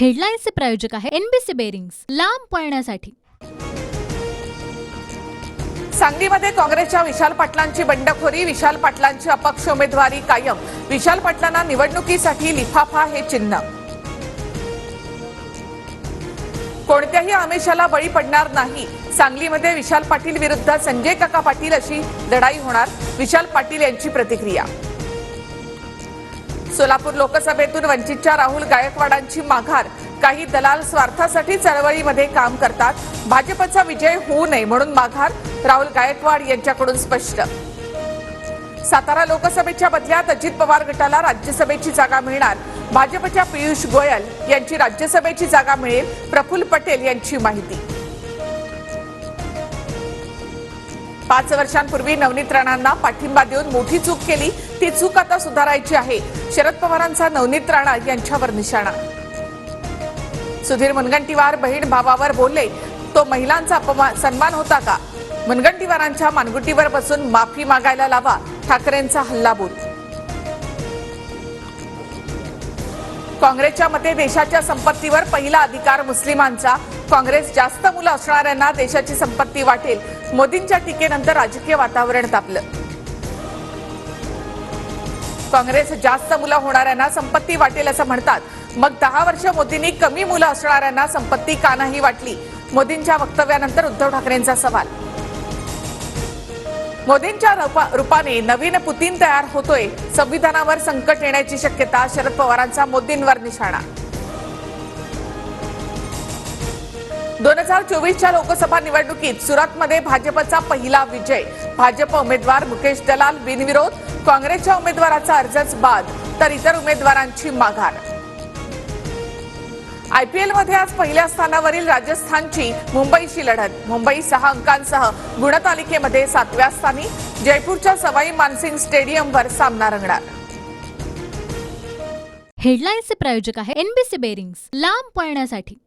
हेडलाईन्सचे प्रायोजक आहे NBC bearings, लांब पळण्यासाठी। सांगलीमध्ये काँग्रेसच्या विशाल पाटलांची बंडखोरी, विशाल पाटलांची अपक्ष उमेदवारी कायम, विशाल पाटलांना निवडणुकीसाठी लिफाफा हे चिन्ह। कोणत्याही आमिषाला बळी पडणार नाही, सांगलीमध्ये विशाल पाटील विरुद्ध संजय काका पाटील अशी लढाई होणार, विशाल पाटील यांची प्रतिक्रिया। सोलापूर लोकसभेतून वंचितच्या राहुल गायकवाडांची माघार, काही दलाल स्वार्थासाठी चळवळीमध्ये काम करतात, भाजपचा विजय होऊ नये म्हणून माघार, राहुल गायकवाड यांच्याकडून स्पष्ट। सातारा लोकसभेच्या बदल्यात अजित पवार गटाला राज्यसभेची जागा मिळणार, भाजपच्या पियुष गोयल यांची राज्यसभेची जागा मिळेल, प्रफुल्ल पटेल यांची माहिती। 5 वर्षांपूर्वी नवनीत राणांना पाठिंबा देऊन मोठी चूक केली, ती चूक आता सुधारायची आहे, शरद पवारांचा नवनीत राणा यांच्यावर निशाणा। सुधीर मुनगंटीवार बहीण भावावर बोलले तो महिलांचा सन्मान होता का? मुनगंटीवारांच्या मानगुटीवर बसून माफी मागायला लावा, ठाकरेंचा हल्लाबोल। काँग्रेसच्या मते देशाच्या संपत्तीवर पहिला अधिकार मुस्लिमांचा, काँग्रेस जास्त मुलं असणाऱ्यांना देशाची संपत्ती वाटेल, मोदींच्या टीकेनंतर राजकीय वातावरण तापलं। काँग्रेस जास्त मुलं होणाऱ्यांना संपत्ती वाटेल असं म्हणतात, मग 10 वर्ष मोदींनी कमी मुलं असणाऱ्यांना संपत्ती का नाही वाटली? मोदींच्या वक्तव्यानंतर उद्धव ठाकरेंचा सवाल। मोदींच्या रूपाने नवीन पुतीन तयार होतोय, संविधानावर संकट येण्याची शक्यता, शरद पवारांचा मोदींवर निशाणा। 2024च्या लोकसभा निवडणुकीत सुरतमध्ये भाजपचा पहिला विजय, भाजप उमेदवार मुकेश दलाल बिनविरोध, काँग्रेसच्या उमेदवाराचा अर्जच बाद, तर इतर उमेदवारांची माघार। आयपीएलमध्ये आज पहिल्या स्थानावरील राजस्थानची मुंबईशी लढत, मुंबई 6 अंकांसह गुणतालिकेमध्ये 7व्या स्थानी, जयपूरच्या सवाई मानसिंग स्टेडियमवर सामना रंगणार। हेडलाईन्सचे प्रायोजक आहे एनबीसी बेरिंग्स, लांब पळण्यासाठी।